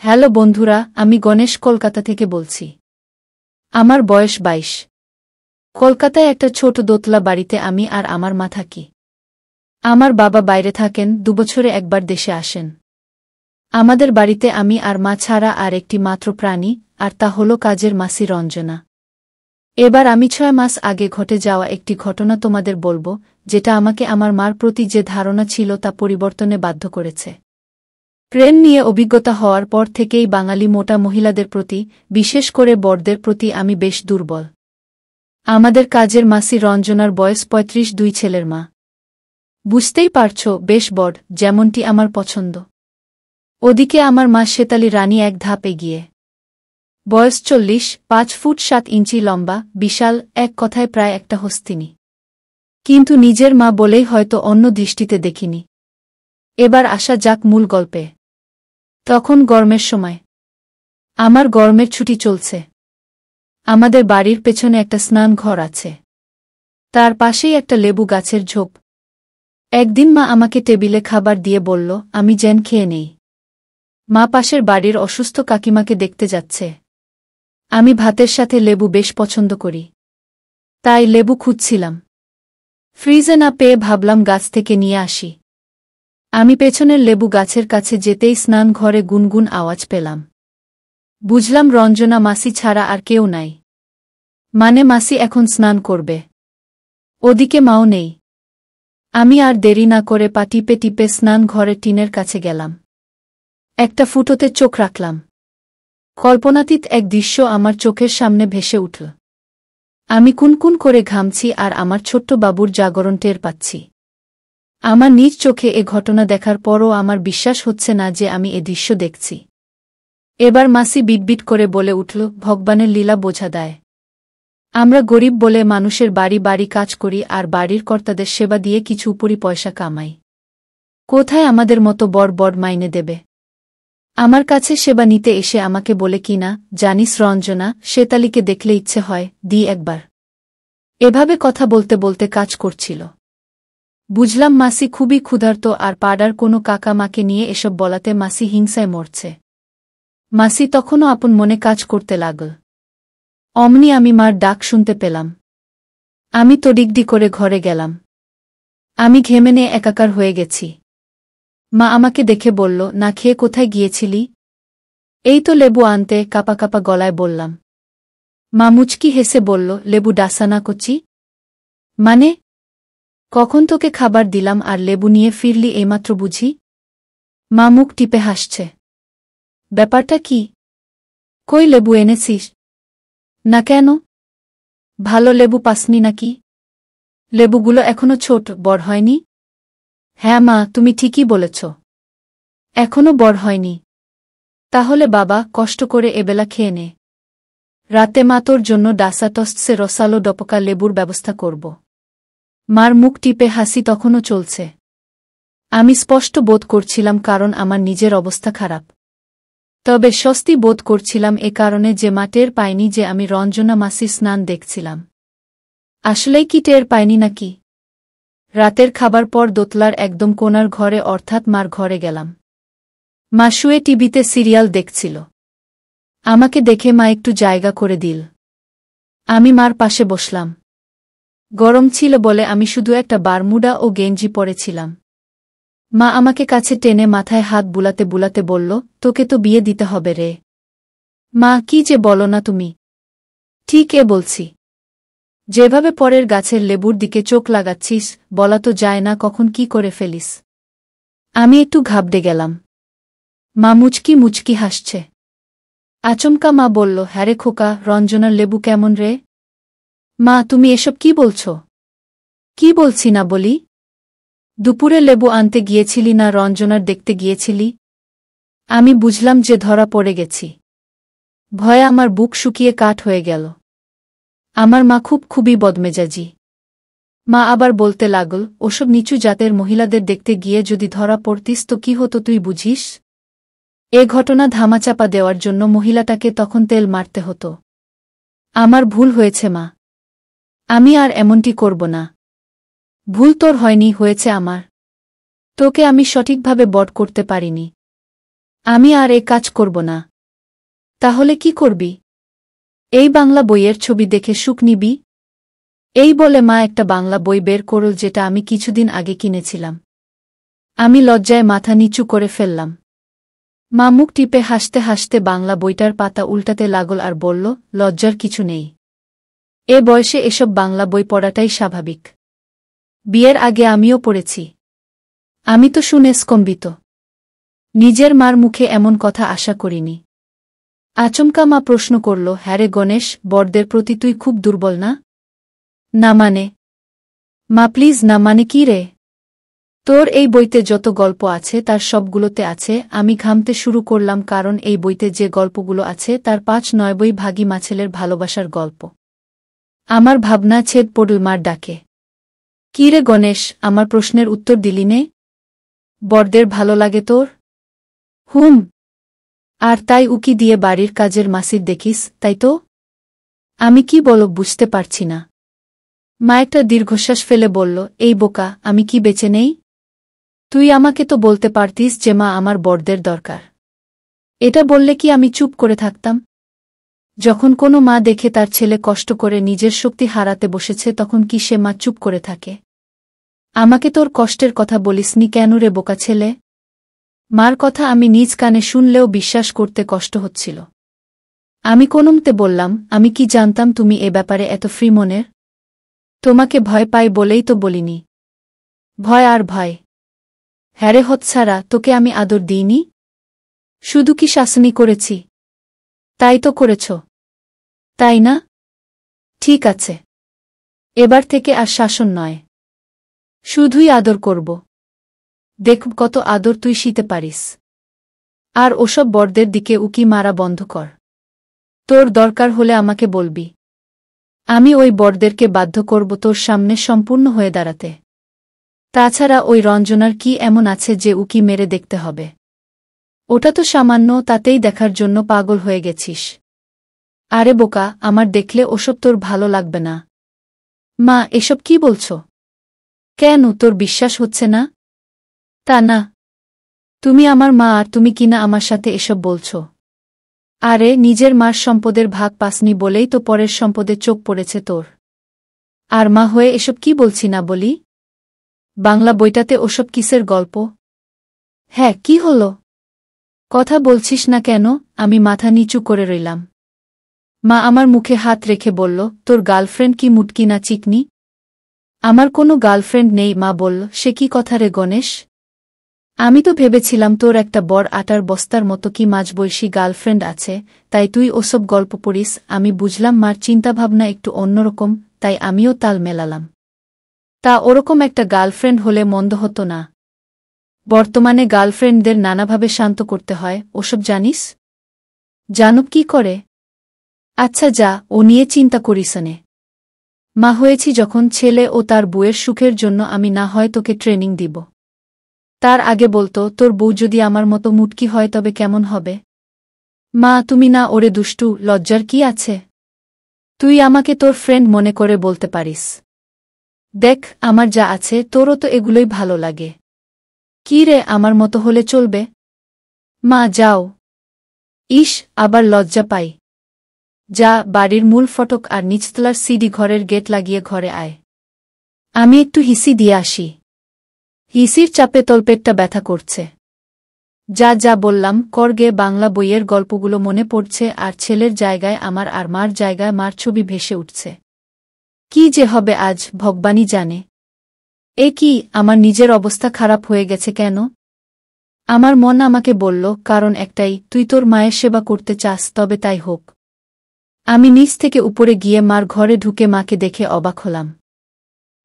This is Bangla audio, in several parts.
হ্যালো বন্ধুরা, আমি গণেশ কলকাতা থেকে বলছি। আমার বয়স ২২। কলকাতায় একটা ছোট দোতলা বাড়িতে আমি আর আমার মা থাকি। আমার বাবা বাইরে থাকেন, ২ বছরে একবার দেশে আসেন। আমাদের বাড়িতে আমি আর মা ছাড়া আর একটি মাত্র প্রাণী, আর তা হল কাজের মাসি রঞ্জনা। এবার আমি ৬ মাস আগে ঘটে যাওয়া একটি ঘটনা তোমাদের বলবো, যেটা আমাকে আমার মার প্রতি যে ধারণা ছিল তা পরিবর্তনে বাধ্য করেছে। ট্রেন নিয়ে অভিজ্ঞতা হওয়ার পর থেকেই বাঙালি মোটা মহিলাদের প্রতি, বিশেষ করে বড়দের প্রতি আমি বেশ দুর্বল। আমাদের কাজের মাসি রঞ্জনার বয়স ৩৫, ২ ছেলের মা। বুঝতেই পারছ, বেশ বড়, যেমনটি আমার পছন্দ। ওদিকে আমার মা শেতালি রানী এক ধাপ এগিয়ে। বয়স ৪০, ৫ ফুট ৭ ইঞ্চি লম্বা, বিশাল, এক কথায় প্রায় একটা হস্তিনী। কিন্তু নিজের মা বলেই হয়তো অন্য দৃষ্টিতে দেখিনি। এবার আসা যাক মূল গল্পে। তখন গরমের সময়। আমার গরমের ছুটি চলছে। আমাদের বাড়ির পেছনে একটা স্নান ঘর আছে। তার পাশেই একটা লেবু গাছের ঝোপ। একদিন মা আমাকে টেবিলে খাবার দিয়ে বলল, আমি যেন খেয়ে নেই। মা পাশের বাড়ির অসুস্থ কাকিমাকে দেখতে যাচ্ছে। আমি ভাতের সাথে লেবু বেশ পছন্দ করি। তাই লেবু খুঁজছিলাম। ফ্রিজে না পেয়ে ভাবলাম গাছ থেকে নিয়ে আসি। আমি পেছনের লেবু গাছের কাছে যেতেই স্নান ঘরে গুনগুন আওয়াজ পেলাম। বুঝলাম রঞ্জনা মাসি ছাড়া আর কেউ নাই। মানে মাসি এখন স্নান করবে। ওদিকে মাও নেই। আমি আর দেরি না করে পা টিপে টিপে স্নান ঘরে টিনের কাছে গেলাম। একটা ফুটোতে চোখ রাখলাম। কল্পনাতীত এক দৃশ্য আমার চোখের সামনে ভেসে উঠল। আমি কুনকুন করে ঘামছি আর আমার ছোট্ট বাবুর জাগরণ টের পাচ্ছি। আমার নিজ চোখে এ ঘটনা দেখার পরও আমার বিশ্বাস হচ্ছে না যে আমি এ দৃশ্য দেখছি। এবার মাসি বিটবিট করে বলে উঠল, ভগবানের লীলা বোঝা দেয়। আমরা গরিব বলে মানুষের বাড়ি বাড়ি কাজ করি আর বাড়ির কর্তাদের সেবা দিয়ে কিছু উপরি পয়সা কামাই। কোথায় আমাদের মতো বড় বড় মাইনে দেবে? আমার কাছে সেবা নিতে এসে আমাকে বলে কিনা, জানিস রঞ্জনা, শেতালিকে দেখলে ইচ্ছে হয়, দি একবার। এভাবে কথা বলতে বলতে কাজ করছিল। বুঝলাম মাসি খুবই ক্ষুধার্ত আর পাড়ার কোনো কাকা মাকে নিয়ে এসব বলাতে মাসি হিংসায় মরছে। মাসি তখনও আপন মনে কাজ করতে লাগল। অমনি আমি মার ডাক শুনতে পেলাম। আমি তড়িগড়ি করে ঘরে গেলাম। আমি ঘেমে নিয়ে একাকার হয়ে গেছি। মা আমাকে দেখে বলল, না খেয়ে কোথায় গিয়েছিলি? এই তো লেবু আনতে, কাপা কাপা গলায় বললাম। মা মুচকি হেসে বলল, লেবু ডাসানা কচি? মানে? কখন তোকে খাবার দিলাম আর লেবু নিয়ে ফিরলি এইমাত্র বুঝি? মা মুখ টিপে হাসছে। ব্যাপারটা কি? কই লেবু এনেছিস? না কেন? ভালো লেবু পাসনি নাকি? লেবুগুলো এখনো ছোট, বড় হয়নি? হ্যাঁ মা, তুমি ঠিকই বলেছ। এখনো বড় হয়নি। তাহলে বাবা, কষ্ট করে এবেলা খেয়ে নে। রাতে মা তোর জন্য ডাসা টস্টসে রসালো ডপকা লেবুর ব্যবস্থা করব। মার মুখ টিপে হাসি তখনও চলছে। আমি স্পষ্ট বোধ করছিলাম কারণ আমার নিজের অবস্থা খারাপ। তবে স্বস্তি বোধ করছিলাম এ কারণে যে মা টের পায়নি যে আমি রঞ্জনা মাসির স্নান দেখছিলাম। আসলেই কি টের পায়নি নাকি? রাতের খাবার পর দোতলার একদম কোণার ঘরে অর্থাৎ মার ঘরে গেলাম। মা শুয়ে টিভিতে সিরিয়াল দেখছিল। আমাকে দেখে মা একটু জায়গা করে দিল। আমি মার পাশে বসলাম। গরম ছিল বলে আমি শুধু একটা বারমুডা ও গেঞ্জি পরেছিলাম। মা আমাকে কাছে টেনে মাথায় হাত বুলাতে বুলাতে বলল, তোকে তো বিয়ে দিতে হবে রে। মা, কি যে বলো না তুমি। ঠিক বলছি। যেভাবে পরের গাছের লেবুর দিকে চোখ লাগাচ্ছিস, বলা তো যায় না কখন কি করে ফেলিস। আমি একটু ঘাবড়ে গেলাম। মা মুচকি মুচকি হাসছে। আচমকা মা বলল, হ্যারে খোকা, রঞ্জনার লেবু কেমন রে? মা, তুমি এসব কি বলছ? কি বলছি না বলি? দুপুরে লেবু আনতে গিয়েছিলি না রঞ্জনার দেখতে গিয়েছিলি? আমি বুঝলাম যে ধরা পড়ে গেছি। ভয়ে আমার বুক শুকিয়ে কাঠ হয়ে গেল। আমার মা খুবই বদমেজাজি। মা আবার বলতে লাগল, ওসব নিচু জাতের মহিলাদের দেখতে গিয়ে যদি ধরা পড়তিস তো কি হতো তুই বুঝিস? এ ঘটনা ধামাচাপা দেওয়ার জন্য মহিলাটাকে তখন তেল মারতে হতো। আমার ভুল হয়েছে মা। আমি আর এমনটি করব না। ভুল তোর হয়নি, হয়েছে আমার। তোকে আমি সঠিকভাবে বড় করতে পারিনি। আমি আর এ কাজ করব না। তাহলে কি করবি? এই বাংলা বইয়ের ছবি দেখে সুখ নিবি? এই বলে মা একটা বাংলা বই বের করল, যেটা আমি কিছুদিন আগে কিনেছিলাম। আমি লজ্জায় মাথা নিচু করে ফেললাম। মা মুখ টিপে হাসতে হাসতে বাংলা বইটার পাতা উল্টাতে লাগল আর বলল, লজ্জার কিছু নেই। এ বয়সে এসব বাংলা বই পড়াটাই স্বাভাবিক। বিয়ের আগে আমিও পড়েছি। আমি তো শুনে স্তম্ভিত। নিজের মার মুখে এমন কথা আশা করিনি। আচমকা মা প্রশ্ন করল, হ্যাঁ রে গণেশ, বরদের প্রতি তুই খুব দুর্বল না? না মানে? মা প্লিজ, না মানে কি রে? তোর এই বইতে যত গল্প আছে তার সবগুলোতে আছে। আমি ঘামতে শুরু করলাম, কারণ এই বইতে যে গল্পগুলো আছে তার ৫-৯ ভাগই মাছেলের ভালোবাসার গল্প। আমার ভাবনা ছেদ পড়ল মার ডাকে। কি রে গণেশ, আমার প্রশ্নের উত্তর দিলি নে? বরদের ভালো লাগে তোর? হুম। আর তাই উকি দিয়ে বাড়ির কাজের মাসির দেখিস, তাই তো? আমি কি বলো বুঝতে পারছি না। মা একটা দীর্ঘশ্বাস ফেলে বলল, এই বোকা, আমি কি বেঁচে নেই? তুই আমাকে তো বলতে পারতিস যে মা, আমার বরদের দরকার। এটা বললে কি আমি চুপ করে থাকতাম? যখন কোনো মা দেখে তার ছেলে কষ্ট করে নিজের শক্তি হারাতে বসেছে, তখন কি সে মা চুপ করে থাকে? আমাকে তোর কষ্টের কথা বলিসনি কেন রে বোকা ছেলে? মার কথা আমি নিজ কানে শুনলেও বিশ্বাস করতে কষ্ট হচ্ছিল। আমি কোনমতে বললাম, আমি কি জানতাম তুমি এ ব্যাপারে এত ফ্রি মনের? তোমাকে ভয় পাই বলেই তো বলিনি। ভয় আর ভয়? হ্যারে হতছাড়া, তোকে আমি আদর দিইনি? শুধু কি শাসনই করেছি? তাই তো করেছ, তাই না? ঠিক আছে, এবার থেকে আর শাসন নয়, শুধুই আদর করব। দেখব কত আদর তুই শিতে পারিস। আর ওসব বরদের দিকে উকি মারা বন্ধ কর। তোর দরকার হলে আমাকে বলবি। আমি ওই বরদেরকে বাধ্য করব তোর সামনে সম্পূর্ণ হয়ে দাঁড়াতে। তাছাড়া ওই রঞ্জনার কি এমন আছে যে উকি মেরে দেখতে হবে? ওটা তো সামান্য, তাতেই দেখার জন্য পাগল হয়ে গেছিস। আরে বোকা, আমার দেখলে ওসব তোর ভালো লাগবে না। মা, এসব কি বলছ? কেন, তোর বিশ্বাস হচ্ছে না? তা না। তুমি আমার মা, আর তুমি কিনা আমার সাথে এসব বলছ? আরে, নিজের মার সম্পদের ভাগ পাসনি বলেই তো পরের সম্পদে চোখ পড়েছে তোর। আর মা হয়ে এসব কি বলছি না বলি? বাংলা বইটাতে ওসব কিসের গল্প? হ্যাঁ, কি হলো? কথা বলছিস না কেন? আমি মাথা নিচু করে রইলাম। মা আমার মুখে হাত রেখে বলল, তোর গার্লফ্রেন্ড কি মুটকি না চিকনি? আমার কোনো গার্লফ্রেন্ড নেই, মা বলল। সে কি কথা রে গণেশ? আমি তো ভেবেছিলাম তোর একটা বড় আটার বস্তার মতো কি মাঝবয়সী গার্লফ্রেন্ড আছে, তাই তুই ওসব গল্প পড়িস। আমি বুঝলাম মার চিন্তাভাবনা একটু অন্যরকম, তাই আমিও তাল মেলালাম। তা ওরকম একটা গার্লফ্রেন্ড হলে মন্দ হতো না। বর্তমানে গার্লফ্রেন্ডদের নানাভাবে শান্ত করতে হয়, ওসব জানিস? জানুক কি করে? আচ্ছা যা, ও নিয়ে চিন্তা করিসনে। মা হয়েছি যখন, ছেলে ও তার বউয়ের সুখের জন্য আমি না হয় তোকে ট্রেনিং দিব। তার আগে বলতো, তোর বউ যদি আমার মতো মুটকি হয় তবে কেমন হবে? মা, তুমি না ওরে দুষ্টু, লজ্জার কি আছে? তুই আমাকে তোর ফ্রেন্ড মনে করে বলতে পারিস। দেখ, আমার যা আছে তোরও তো এগুলোই ভালো লাগে। কি রে, আমার মতো হলে চলবে? মা যাও। ইস, আবার লজ্জা পাই। যা, বাড়ির মূল ফটক আর নিচতলার সিডি ঘরের গেট লাগিয়ে ঘরে আয়। আমি একটু হিসি দিয়ে আসি। হিসির চাপে তলপেটটা ব্যথা করছে। যা যা বললাম করগে। বাংলা বইয়ের গল্পগুলো মনে পড়ছে, আর ছেলের জায়গায় আমার আর মার জায়গায় মার ছবি ভেসে উঠছে। কি যে হবে আজ, ভগবানই জানে। এ কি, আমার নিজের অবস্থা খারাপ হয়ে গেছে কেন? আমার মন আমাকে বলল, কারণ একটাই, তুই তোর মায়ের সেবা করতে চাস, তবে তাই হোক। আমি নিচ থেকে উপরে গিয়ে মার ঘরে ঢুকে মাকে দেখে অবাক হলাম।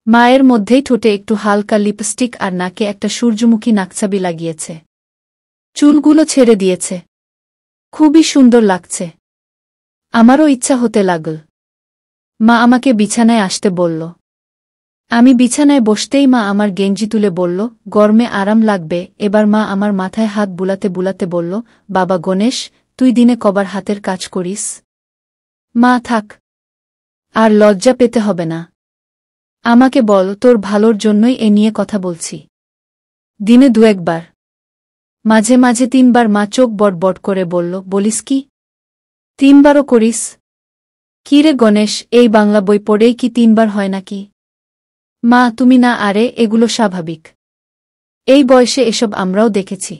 মায়ের মধ্যেই ঠোঁটে একটু হালকা লিপস্টিক আর নাকে একটা সূর্যমুখী নাকছাবি লাগিয়েছে। চুলগুলো ছেড়ে দিয়েছে। খুবই সুন্দর লাগছে। আমারও ইচ্ছা হতে লাগল। মা আমাকে বিছানায় আসতে বলল। আমি বিছানায় বসতেই মা আমার গেঞ্জি তুলে বলল, গরমে আরাম লাগবে। এবার মা আমার মাথায় হাত বুলাতে বুলাতে বলল, বাবা গণেশ, তুই দিনে কবার হাতের কাজ করিস? মা থাক, আর লজ্জা পেতে হবে না। আমাকে বল, তোর ভালোর জন্যই এ নিয়ে কথা বলছি। দিনে 2-1 বার। মাঝে মাঝে 3বার মা চোখ বড় করে বলল, বলিস কি? 3বারও করিস? কি রে গণেশ, এই বাংলা বই পড়েই কি 3বার হয় নাকি? মা তুমি না, আরে এগুলো স্বাভাবিক। এই বয়সে এসব আমরাও দেখেছি।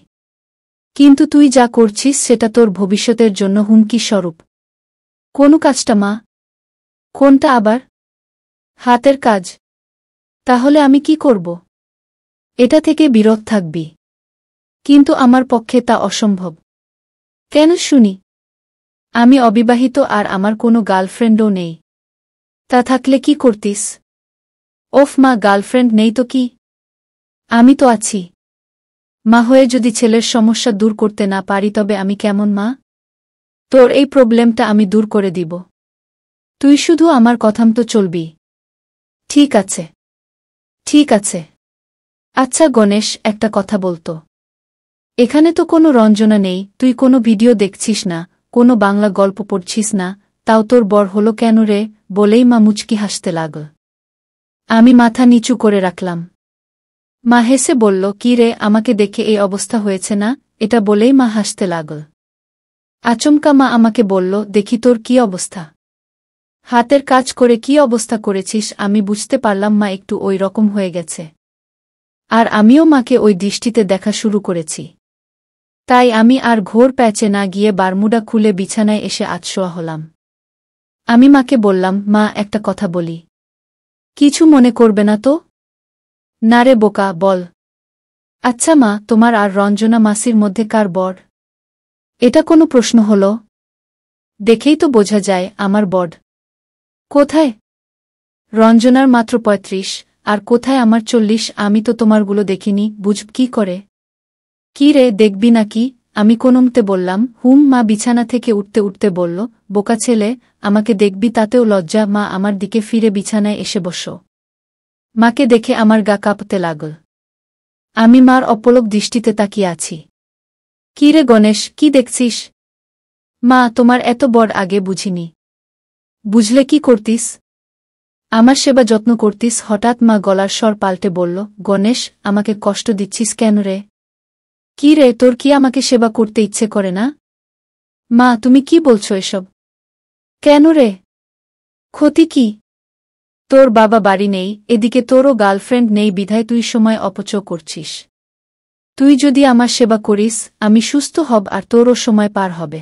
কিন্তু তুই যা করছিস সেটা তোর ভবিষ্যতের জন্য হুমকি স্বরূপ। কোন কাজটা মা? কোনটা আবার? হাতের কাজ। তাহলে আমি কি করব? এটা থেকে বিরত থাকবি। কিন্তু আমার পক্ষে তা অসম্ভব। কেন শুনি? আমি অবিবাহিত আর আমার কোনো গার্লফ্রেন্ডও নেই। তা থাকলে কি করতিস? ওফ মা, গার্লফ্রেন্ড নেই তো কি? আমি তো আছি। মা হয়ে যদি ছেলের সমস্যা দূর করতে না পারি তবে আমি কেমন মা? তোর এই প্রবলেমটা আমি দূর করে দিব। তুই শুধু আমার কথামতো চলবি। ঠিক আছে। ঠিক আছে। আচ্ছা গণেশ, একটা কথা বলতো। এখানে তো কোনো রঞ্জনা নেই, তুই কোনো ভিডিও দেখছিস না, কোনো বাংলা গল্প পড়ছিস না, তাও তোর বর হলো কেন রে? বলেই মা মুচকি হাসতে লাগল। আমি মাথা নিচু করে রাখলাম। মা হেসে বলল, কি রে, আমাকে দেখে এই অবস্থা হয়েছে না? এটা বলেই মা হাসতে লাগল। আচমকা মা আমাকে বলল, দেখি তোর কি অবস্থা। হাতের কাজ করে কি অবস্থা করেছিস আমি বুঝতে পারলাম মা একটু ওই রকম হয়ে গেছে। আর আমিও মাকে ওই দৃষ্টিতে দেখা শুরু করেছি। তাই আমি আর ঘোর প্যাচে না গিয়ে বারমুডা খুলে বিছানায় এসে আতশোয়া হলাম। আমি মাকে বললাম, মা একটা কথা বলি। কিছু মনে করবে না তো? না রে বোকা, বল। আচ্ছা মা, তোমার আর রঞ্জনা মাসির মধ্যে কার বর? এটা কোনো প্রশ্ন হল? দেখেই তো বোঝা যায় আমার বর। কোথায়? রঞ্জনার মাত্র 35, আর কোথায় আমার 40। আমি তো তোমারগুলো দেখিনি, বুঝব কি করে? কি রে, দেখবি নাকি? আমি কোনমতে বললাম। মা বিছানা থেকে উঠতে উঠতে বলল, বোকা ছেলে, আমাকে দেখবি তাতেও লজ্জা? মা আমার দিকে ফিরে বিছানায় এসে বসো। মাকে দেখে আমার গা কাঁপতে লাগল। আমি মার অপলক দৃষ্টিতে তাকিয়ে আছি। কি রে গণেশ, কি দেখছিস? মা, তোমার এত বড় আগে বুঝিনি। বুঝলে কি করতিস? আমার সেবা যত্ন করতিস। হঠাৎ মা গলার স্বর পাল্টে বলল, গণেশ, আমাকে কষ্ট দিচ্ছিস কেন রে? কি রে, তোর কি আমাকে সেবা করতে ইচ্ছে করে না? মা, তুমি কি বলছো এসব? কেন রে? ক্ষতি কি? তোর বাবা বাড়ি নেই, এদিকে তোরও গার্লফ্রেন্ড নেই, বিধায় তুই সময় অপচয় করছিস। তুই যদি আমার সেবা করিস, আমি সুস্থ হব আর তোরও সময় পার হবে।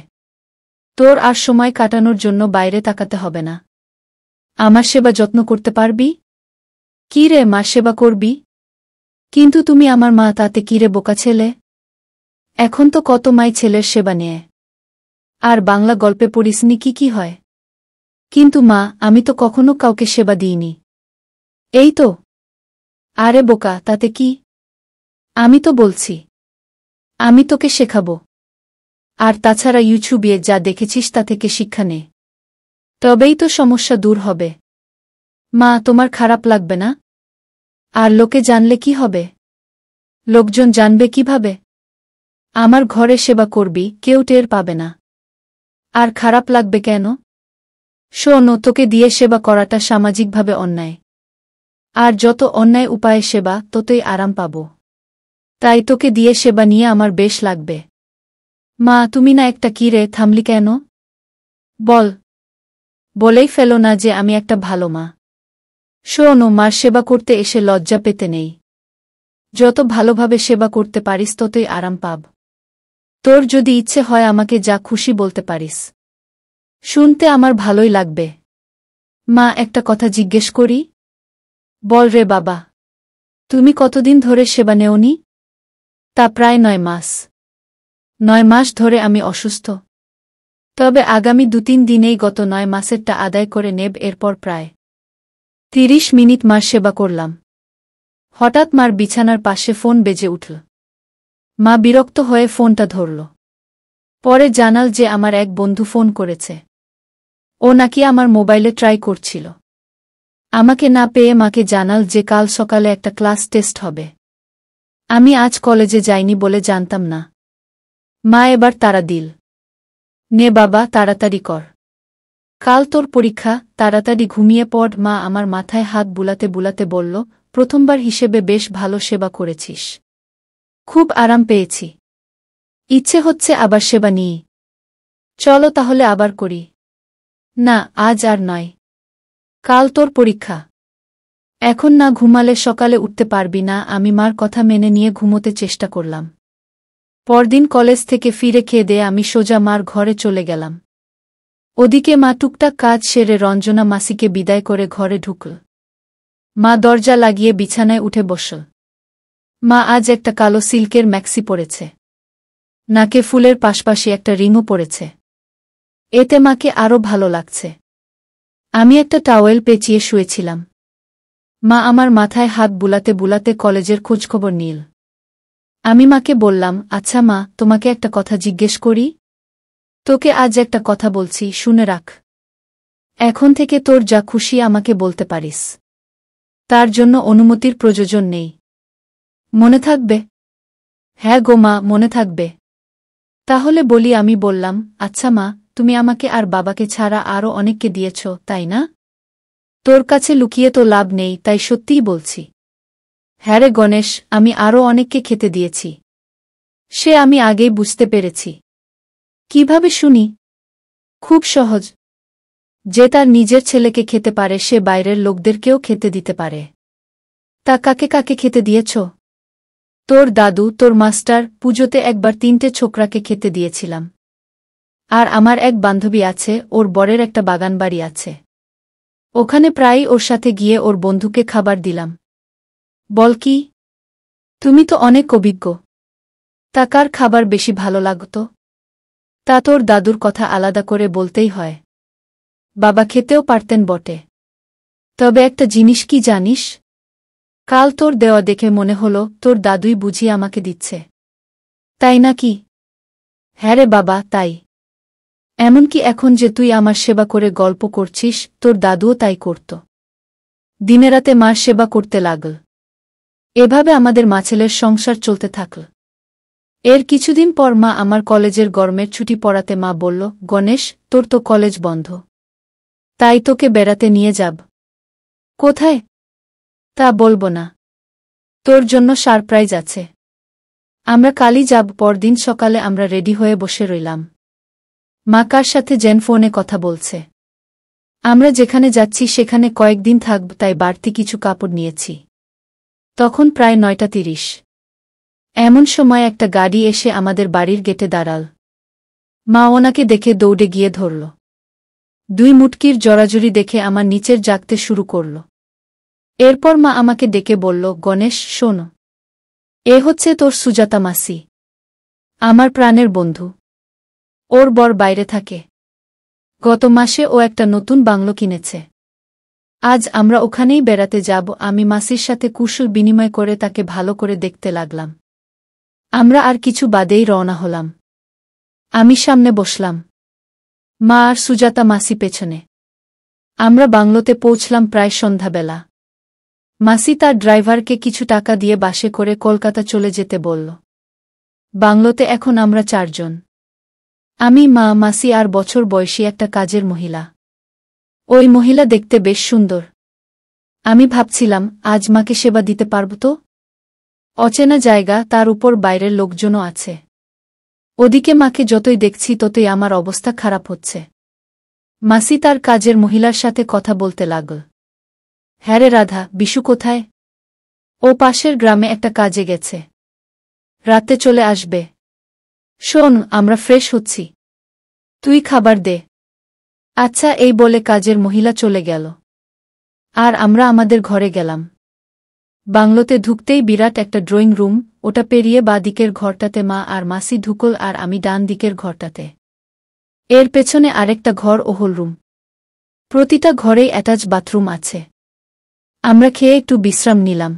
তোর আর সময় কাটানোর জন্য বাইরে তাকাতে হবে না। আমার সেবা যত্ন করতে পারবি? কি রে, মা সেবা করবি? কিন্তু তুমি আমার মা, তাতে কি রে বোকা ছেলে? এখন তো কত মাই ছেলের সেবা নেয়। আর বাংলা গল্পে পড়িসনি কি হয়? কিন্তু মা, আমি তো কখনো কাউকে সেবা দিইনি। এই তো। আরে বোকা, তাতে কি? আমি তো বলছি। আমি তোকে শেখাবো। আর তাছাড়া ইউটিউবে যা দেখেছিস তা থেকে শিক্ষা নে। তবেই তো সমস্যা দূর হবে। মা, তোমার খারাপ লাগবে না? আর লোকে জানলে কি হবে? লোকজন জানবে কিভাবে? আমার ঘরে সেবা করবি, কেউ টের পাবে না। আর খারাপ লাগবে কেন? শোন, তোকে দিয়ে সেবা করাটা সামাজিকভাবে অন্যায়। আর যত অন্যায় উপায়ে সেবা, ততই আরাম পাব। তাই তোকে দিয়ে সেবা নিয়ে আমার বেশ লাগবে। মা, তুমি না একটা কি রে, থামলি কেন? বল। বলেই ফেলো না যে আমি একটা ভালো মা। শোনো, মার সেবা করতে এসে লজ্জা পেতে নেই। যত ভালোভাবে সেবা করতে পারিস ততই আরাম পাব। তোর যদি ইচ্ছে হয় আমাকে যা খুশি বলতে পারিস। শুনতে আমার ভালোই লাগবে। মা, একটা কথা জিজ্ঞেস করি? বল রে বাবা। তুমি কতদিন ধরে সেবা নেওনি? তা প্রায় 9 মাস। 9 মাস ধরে আমি অসুস্থ। তবে আগামী 2-3 দিনেই গত 9 মাসেরটা আদায় করে নেব। এরপর প্রায় 30 মিনিট মার সেবা করলাম। হঠাৎ মার বিছানার পাশে ফোন বেজে উঠল। মা বিরক্ত হয়ে ফোনটা ধরল। পরে জানাল যে আমার এক বন্ধু ফোন করেছে। ও নাকি আমার মোবাইলে ট্রাই করছিল। আমাকে না পেয়ে মাকে জানাল যে কাল সকালে একটা ক্লাস টেস্ট হবে। আমি আজ কলেজে যাইনি বলে জানতাম না। মা এবার তাড়া দিল। নে বাবা, তাড়াতাড়ি কর। কাল তোর পরীক্ষা, তাড়াতাড়ি ঘুমিয়ে পড়। মা আমার মাথায় হাত বুলাতে বুলাতে বলল, প্রথমবার হিসেবে বেশ ভালো সেবা করেছিস। খুব আরাম পেয়েছি। ইচ্ছে হচ্ছে আবার সেবা নিই। চলো তাহলে আবার করি। না, আজ আর নয়। কাল তোর পরীক্ষা। এখন না ঘুমালে সকালে উঠতে পারবি না। আমি মার কথা মেনে নিয়ে ঘুমোতে চেষ্টা করলাম। পরদিন কলেজ থেকে ফিরে খেয়ে আমি সোজা মার ঘরে চলে গেলাম। ওদিকে মা টুকটাক কাজ সেরে রঞ্জনা মাসিকে বিদায় করে ঘরে ঢুকল। মা দরজা লাগিয়ে বিছানায় উঠে বসল। মা আজ একটা কালো সিল্কের ম্যাক্সি পরেছে। নাকে ফুলের পাশাপাশি একটা রিংও পরেছে। এতে মাকে আরও ভালো লাগছে। আমি একটা টাওয়েল পেঁচিয়ে শুয়েছিলাম। মা আমার মাথায় হাত বুলাতে বুলাতে কলেজের খোঁজখবর নিল। আমি মাকে বললাম, আচ্ছা মা, তোমাকে একটা কথা জিজ্ঞেস করি? তোকে আজ একটা কথা বলছি, শুনে রাখ। এখন থেকে তোর যা খুশি আমাকে বলতে পারিস। তার জন্য অনুমতির প্রয়োজন নেই। মনে থাকবে? হ্যাঁ গো মা, মনে থাকবে। তাহলে বলি। আমি বললাম, আচ্ছা মা, তুমি আমাকে আর বাবাকে ছাড়া আরও অনেককে দিয়েছ, তাই না? তোর কাছে লুকিয়ে তো লাভ নেই, তাই সত্যিই বলছি। হ্যাঁ রে গণেশ, আমি আরও অনেককে খেতে দিয়েছি। সে আমি আগেই বুঝতে পেরেছি। কিভাবে শুনি? খুব সহজ। যে তার নিজের ছেলেকে খেতে পারে সে বাইরের লোকদেরকেও খেতে দিতে পারে। তা কাকে কাকে খেতে দিয়েছ? তোর দাদু, তোর মাস্টার, পুজোতে একবার 3টে ছোকরাকে খেতে দিয়েছিলাম। আর আমার এক বান্ধবী আছে, ওর বরের একটা বাগানবাড়ি আছে। ওখানে প্রায়ই ওর সাথে গিয়ে ওর বন্ধুকে খাবার দিলাম। বল কি? তুমি তো অনেক অভিজ্ঞ। তা কার খাবার বেশি ভালো লাগত? তা তোর দাদুর কথা আলাদা করে বলতেই হয়। বাবা খেতেও পারতেন বটে। তবে একটা জিনিস কি জানিস? কাল তোর দেওয়া দেখে মনে হলো তোর দাদুই বুঝি আমাকে দিচ্ছে। তাই নাকি? হ্যাঁ রে বাবা, তাই। এমনকি এখন যে তুই আমার সেবা করে গল্প করছিস, তোর দাদুও তাই করত। দিনেরাতে মার সেবা করতে লাগল। এভাবে আমাদের মাছেলের সংসার চলতে থাকল। এর কিছুদিন পর মা আমার কলেজের গরমের ছুটি পড়াতে মা বলল, গণেশ, তোর তো কলেজ বন্ধ। তাই তোকে বেড়াতে নিয়ে যাব। কোথায়? তা বলবো না। তোর জন্য সারপ্রাইজ আছে। আমরা কালই যাব। পরদিন সকালে আমরা রেডি হয়ে বসে রইলাম। মা কার সাথে যেন ফোনে কথা বলছে। আমরা যেখানে যাচ্ছি সেখানে কয়েকদিন থাকব, তাই বাড়তি কিছু কাপড় নিয়েছি। তখন প্রায় 9:30। এমন সময় একটা গাড়ি এসে আমাদের বাড়ির গেটে দাঁড়াল। মা ওনাকে দেখে দৌড়ে গিয়ে ধরল। 2 মুটকির জড়াজড়ি দেখে আমার নিচের জাগতে শুরু করল। এরপর মা আমাকে ডেকে বলল, গণেশ শোন, এ হচ্ছে তোর সুজাতা মাসি, আমার প্রাণের বন্ধু। ওর বর বাইরে থাকে। গত মাসে ও একটা নতুন বাংলো কিনেছে। আজ আমরা ওখানেই বেড়াতে যাব। আমি মাসির সাথে কুশল বিনিময় করে তাকে ভালো করে দেখতে লাগলাম। আমরা আর কিছু বাদেই রওনা হলাম। আমি সামনে বসলাম, মা আর সুজাতা মাসি পেছনে। আমরা বাংলোতে পৌঁছলাম প্রায় সন্ধ্যাবেলা। মাসি তার ড্রাইভারকে কিছু টাকা দিয়ে বাসে করে কলকাতা চলে যেতে বলল। বাংলোতে এখন আমরা 4 জন। আমি, মা, মাসি আর বছর বয়সী একটা কাজের মহিলা। ওই মহিলা দেখতে বেশ সুন্দর। আমি ভাবছিলাম, আজ মাকে সেবা দিতে পারব তো? অচেনা জায়গা, তার উপর বাইরের লোকজনও আছে। ওদিকে মাকে যতই দেখছি ততই আমার অবস্থা খারাপ হচ্ছে। মাসি তার কাজের মহিলার সাথে কথা বলতে লাগল। হ্যাঁ রে রাধা, বিশু কোথায়? ও পাশের গ্রামে একটা কাজে গেছে। রাতে চলে আসবে। শোন, আমরা ফ্রেশ হচ্ছি, তুই খাবার দে। আচ্ছা, এই বলে কাজের মহিলা চলে গেল। আর আমরা আমাদের ঘরে গেলাম। বাংলোতে ঢুকতেই বিরাট একটা ড্রয়িং রুম। ওটা পেরিয়ে বাঁ দিকের ঘরটাতে মা আর মাসি ঢুকল আর আমি ডান দিকের ঘরটাতে। এর পেছনে আরেকটা ঘর ও হলরুম। প্রতিটা ঘরেই অ্যাটাচ বাথরুম আছে। আমরা খেয়ে একটু বিশ্রাম নিলাম।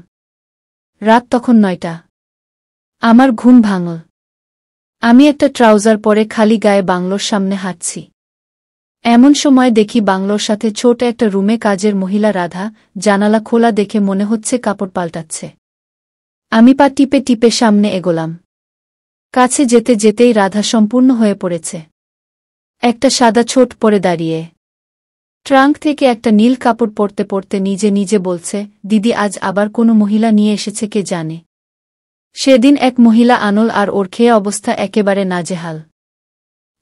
রাত তখন 9টা। আমার ঘুম ভাঙল। আমি একটা ট্রাউজার পরে খালি গায়ে বাংলোর সামনে হাঁটছি। এমন সময় দেখি বাংলোর সাথে ছোট একটা রুমে কাজের মহিলা রাধা। জানালা খোলা দেখে মনে হচ্ছে কাপড় পাল্টাচ্ছে। আমি পা টিপে টিপে সামনে এগোলাম। কাছে যেতে যেতেই রাধা সম্পূর্ণ হয়ে পড়েছে। একটা সাদা ছোট পরে দাঁড়িয়ে। ট্রাঙ্ক থেকে একটা নীল কাপড় পরতে পরতে নিজে নিজে বলছে, দিদি, আজ আবার কোনো মহিলা নিয়ে এসেছে কে জানে। সেদিন এক মহিলা আনল আর ওর খেয়ে অবস্থা একেবারে নাজেহাল।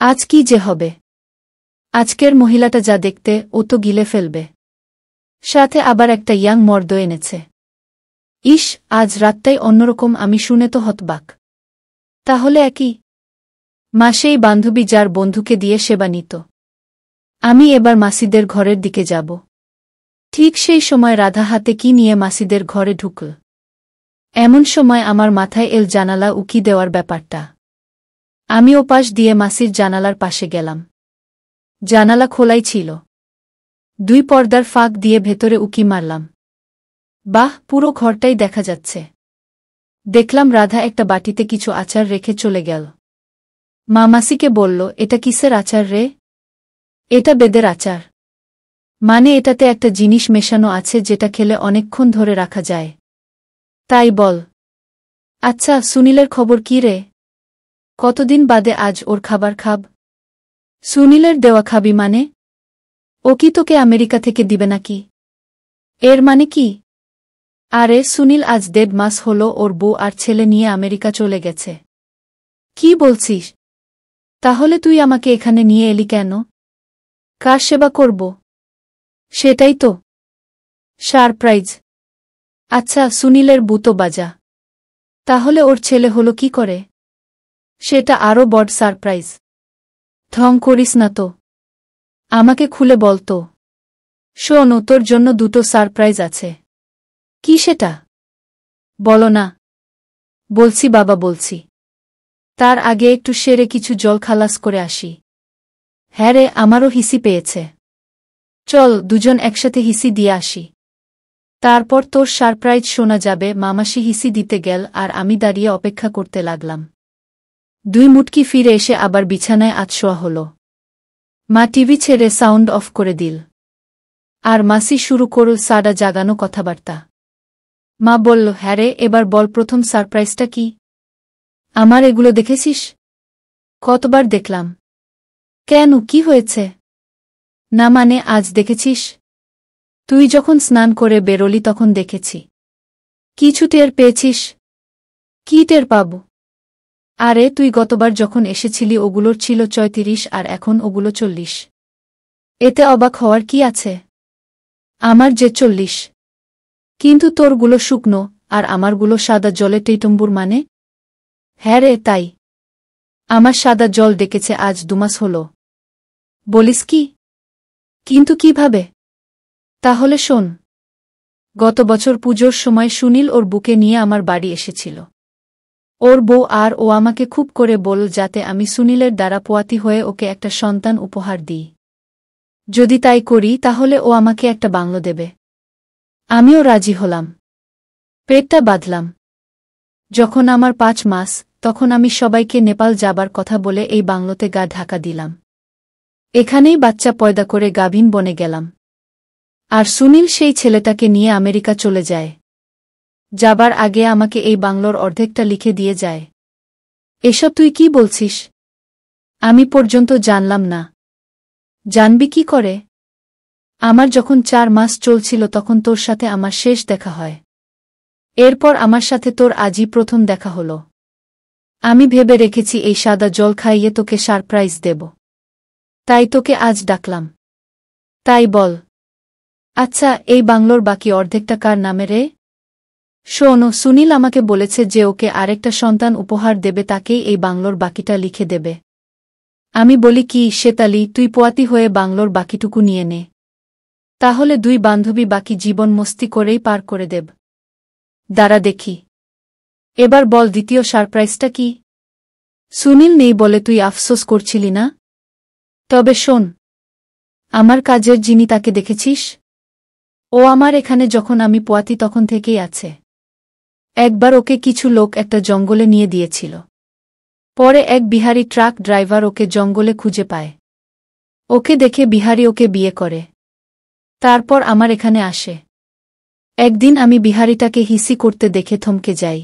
আজ কি যে হবে? আজকের মহিলাটা যা দেখতে, ও তো গিলে ফেলবে। সাথে আবার একটা ইয়াং মর্দ এনেছে। ইস, আজ রাতটাই অন্যরকম। আমি শুনে তো হতবাক। তাহলে একই মাসেই বান্ধবী যার বন্ধুকে দিয়ে সেবা নিত। আমি এবার মাসিদের ঘরের দিকে যাব। ঠিক সেই সময় রাধা হাতে কি নিয়ে মাসিদের ঘরে ঢুকল। এমন সময় আমার মাথায় এল জানালা উকি দেওয়ার ব্যাপারটা। আমি ওপাশ দিয়ে মাসির জানালার পাশে গেলাম। জানালা খোলাই ছিল। 2 পর্দার ফাঁক দিয়ে ভেতরে উকি মারলাম। বাহ, পুরো ঘরটাই দেখা যাচ্ছে। দেখলাম রাধা একটা বাটিতে কিছু আচার রেখে চলে গেল। মা মাসিকে বলল, এটা কিসের আচার রে? এটা বেদের আচার। মানে এটাতে একটা জিনিস মেশানো আছে যেটা খেলে অনেকক্ষণ ধরে রাখা যায়। তাই বল। আচ্ছা, সুনীলের খবর কি রে? কতদিন বাদে আজ ওর খাবার খাব? সুনীলের দেওয়া খাবি মানে? ও কি তোকে আমেরিকা থেকে দিবে নাকি? এর মানে কি? আরে সুনীল আজ 1.5 মাস হলো ওর বউ আর ছেলে নিয়ে আমেরিকা চলে গেছে। কি বলছিস? তাহলে তুই আমাকে এখানে নিয়ে এলি কেন? কার সেবা করব? সেটাই তো সারপ্রাইজ। আচ্ছা, সুনীলের বউ তো বাজা। তাহলে ওর ছেলে হলো কি করে? সেটা আরও বড় সারপ্রাইজ। ঢং করিস না তো। আমাকে খুলে বল তো। শোন, তোর জন্য 2টো সারপ্রাইজ আছে। কি সেটা? বলো না। বলছি বাবা, বলছি। তার আগে একটু সেরে কিছু জল খালাস করে আসি। হ্যাঁ রে, আমারও হিসি পেয়েছে। চল দুজন একসাথে হিসি দিয়ে আসি। তারপর তোর সারপ্রাইজ শোনা যাবে। মামাসি হিসি দিতে গেল আর আমি দাঁড়িয়ে অপেক্ষা করতে লাগলাম। 2 মুটকি ফিরে এসে আবার বিছানায় আতশোয়া হল। মা টিভি ছেড়ে সাউন্ড অফ করে দিল। আর মাসি শুরু করল সাডা জাগানো কথাবার্তা। মা বলল, হ্যাঁ রে, এবার বল প্রথম সারপ্রাইজটা কি? আমার এগুলো দেখেছিস? কতবার দেখলাম। কেন, কি হয়েছে? না মানে আজ দেখেছিস? তুই যখন স্নান করে বেরোলি তখন দেখেছি। কিছু টের পেয়েছিস? কি টের পাব? আরে তুই গতবার যখন এসেছিলি ওগুলোর ছিল 34 আর এখন ওগুলো 40। এতে অবাক হওয়ার কি আছে? আমার যে 40। কিন্তু তোরগুলো শুকনো আর আমারগুলো সাদা জলে টইটম্বুর মানে? হ্যাঁ রে, তাই। আমার সাদা জল ডেকেছে আজ 2 মাস হল। বলিস কি? কিন্তু কিভাবে? তাহলে শোন। গত বছর পুজোর সময় সুনীল ওর বুকে নিয়ে আমার বাড়ি এসেছিল। ওর বউ আর ও আমাকে খুব করে বলল যাতে আমি সুনীলের দ্বারা পোয়াতি হয়ে ওকে একটা সন্তান উপহার দিই। যদি তাই করি তাহলে ও আমাকে একটা বাংলো দেবে। আমিও রাজি হলাম। পেটটা বাঁধলাম। যখন আমার 5 মাস, তখন আমি সবাইকে নেপাল যাবার কথা বলে এই বাংলোতে গা ঢাকা দিলাম। এখানেই বাচ্চা পয়দা করে গাভীন বনে গেলাম। আর সুনীল সেই ছেলেটাকে নিয়ে আমেরিকা চলে যায়। যাবার আগে আমাকে এই বাংলোর অর্ধেকটা লিখে দিয়ে যায়। এসব তুই কি বলছিস? আমি পর্যন্ত জানলাম না। জানবি কি করে? আমার যখন 4 মাস চলছিল তখন তোর সাথে আমার শেষ দেখা হয়। এরপর আমার সাথে তোর আজই প্রথম দেখা হলো। আমি ভেবে রেখেছি এই সাদা জল খাইয়ে তোকে সারপ্রাইজ দেব। তাই তোকে আজ ডাকলাম। তাই বল। আচ্ছা, এই বাংলোর বাকি অর্ধেকটা কার নামে রে? শোনো, সুনীল আমাকে বলেছে যে ওকে আরেকটা সন্তান উপহার দেবে, তাকেই এই বাংলোর বাকিটা লিখে দেবে। আমি বলি কি শেতালি, তুই পোয়াতি হয়ে বাংলোর বাকিটুকু নিয়ে নে। তাহলে 2 বান্ধবী বাকি জীবন মস্তি করেই পার করে দেব। দাঁড়া দেখি। এবার বল দ্বিতীয় সারপ্রাইজটা কি? সুনীল নেই বলে তুই আফসোস করছিলি না? তবে শোন। আমার কাজের যিনি, তাকে দেখেছিস? ও আমার এখানে যখন আমি পোয়াতি তখন থেকেই আছে। একবার ওকে কিছু লোক একটা জঙ্গলে নিয়ে দিয়েছিল। পরে এক বিহারি ট্রাক ড্রাইভার ওকে জঙ্গলে খুঁজে পায়। ওকে দেখে বিহারি ওকে বিয়ে করে। তারপর আমার এখানে আসে। একদিন আমি বিহারিটাকে হিসি করতে দেখে থমকে যাই।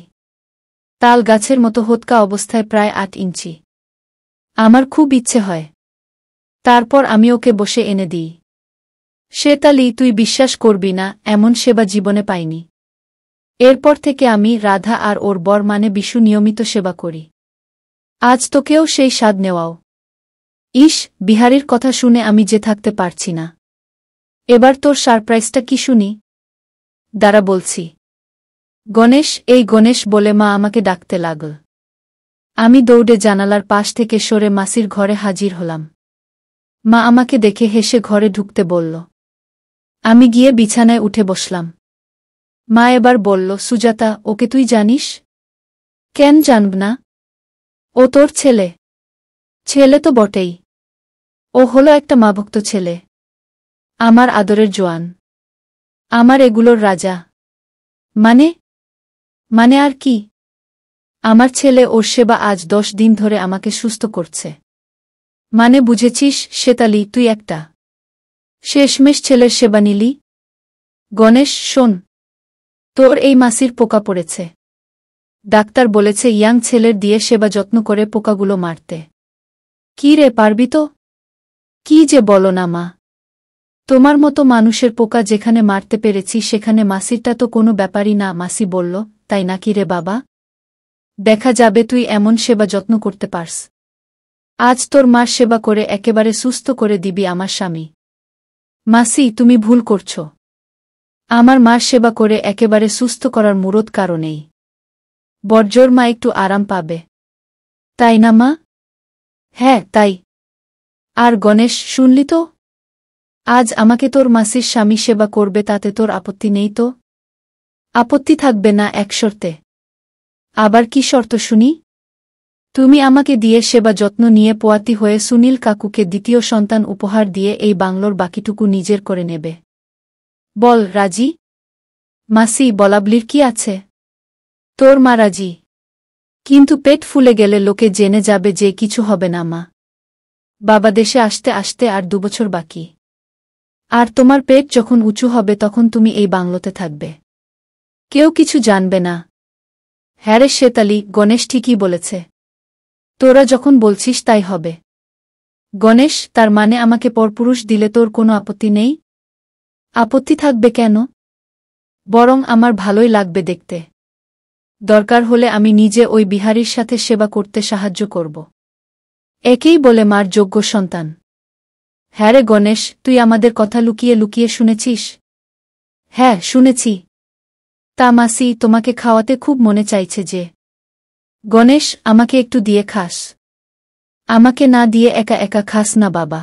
তাল গাছের মতো হোতকা অবস্থায়, প্রায় 8 ইঞ্চি। আমার খুব ইচ্ছে হয়। তারপর আমি ওকে বসে এনে দিই। শেতালি, তুই বিশ্বাস করবি না, এমন সেবা জীবনে পাইনি। এরপর থেকে আমি, রাধা আর ওর বর মানে বিশু নিয়মিত সেবা করি। আজ তোকেও সেই স্বাদ নেওয়াও। ইস, বিহারীর কথা শুনে আমি যে থাকতে পারছি না। এবার তোর সারপ্রাইজটা কি শুনি? দাঁড়া বলছি। গণেশ, এই গণেশ বলে মা আমাকে ডাকতে লাগল। আমি দৌড়ে জানালার পাশ থেকে সরে মাসির ঘরে হাজির হলাম। মা আমাকে দেখে হেসে ঘরে ঢুকতে বলল। আমি গিয়ে বিছানায় উঠে বসলাম। মা এবার বলল, সুজাতা, ওকে তুই জানিস? কেন জানব না? ও তোর ছেলে। ছেলে তো বটেই। ও হলো একটা মাভক্ত ছেলে। আমার আদরের জোয়ান। আমার এগুলোর রাজা। মানে? মানে আর কি? আমার ছেলে ওর সেবা আজ 10 দিন ধরে আমাকে সুস্থ করছে। মানে বুঝেছিস শেতালি, তুই একটা শেষমেশ ছেলের সেবা নিলি? গণেশ, শোন, তোর এই মাসির পোকা পড়েছে। ডাক্তার বলেছে ইয়াং ছেলের দিয়ে সেবা যত্ন করে পোকাগুলো মারতে। কি রে, পারবি তো? কি যে বলো না মা। তোমার মতো মানুষের পোকা যেখানে মারতে পেরেছি সেখানে মাসিরটা তো কোনো ব্যাপারই না। মাসি বলল, তাই নাকি রে বাবা? দেখা যাবে তুই এমন সেবা যত্ন করতে পারস। আজ তোর মার সেবা করে একেবারে সুস্থ করে দিবি আমার স্বামী। মাসি, তুমি ভুল করছ। আমার মার সেবা করে একেবারে সুস্থ করার মুরদ কারণেই বর্জোর মা একটু আরাম পাবে। তাই না মা? হ্যাঁ, তাই। আর গণেশ, শুনলি তো? আজ আমাকে তোর মাসির স্বামী সেবা করবে, তাতে তোর আপত্তি নেই তো? আপত্তি থাকবে না এক শর্তে। আবার কি শর্ত শুনি? তুমি আমাকে দিয়ে সেবা যত্ন নিয়ে পোয়াতি হয়ে সুনীল কাকুকে দ্বিতীয় সন্তান উপহার দিয়ে এই বাংলোর বাকিটুকু নিজের করে নেবে। বল, রাজি? মাসি, বলাবলির কি আছে? তোর মা রাজি। কিন্তু পেট ফুলে গেলে লোকে জেনে যাবে যে কিছু হবে না মা। বাবা দেশে আসতে আসতে আর 2 বছর বাকি। আর তোমার পেট যখন উঁচু হবে তখন তুমি এই বাংলোতে থাকবে। কেউ কিছু জানবে না। হ্যাঁ রে শেতালি, গণেশ ঠিকই বলেছে। তোরা যখন বলছিস তাই হবে। গণেশ, তার মানে আমাকে পরপুরুষ দিলে তোর কোনো আপত্তি নেই? আপত্তি থাকবে কেন? বরং আমার ভালোই লাগবে দেখতে। দরকার হলে আমি নিজে ওই বিহারীর সাথে সেবা করতে সাহায্য করব। একেই বলে মার যোগ্য সন্তান। হ্যাঁ রে গণেশ, তুই আমাদের কথা লুকিয়ে লুকিয়ে শুনেছিস? হ্যাঁ, শুনেছি। তা মাসি, তোমাকে খাওয়াতে খুব মনে চাইছে যে। গণেশ, আমাকে একটু দিয়ে খাস। আমাকে না দিয়ে একা একা খাস না বাবা।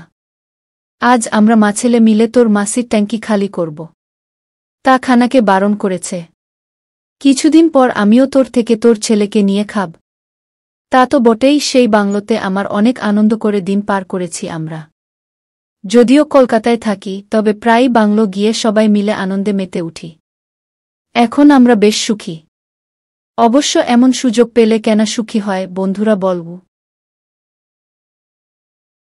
আজ আমরা মাছেলে মিলে তোর মাসির ট্যাঙ্কি খালি করব। তা খানাকে বারণ করেছে। কিছুদিন পর আমিও তোর থেকে তোর ছেলেকে নিয়ে খাব। তা তো বটেই, সেই বাংলোতে আমার অনেক আনন্দ করে দিন পার করেছি আমরা। যদিও কলকাতায় থাকি, তবে প্রায়ই বাংলো গিয়ে সবাই মিলে আনন্দে মেতে উঠি। এখন আমরা বেশ সুখী। অবশ্য এমন সুযোগ পেলে কেনা সুখী হয় বন্ধুরা বলবো।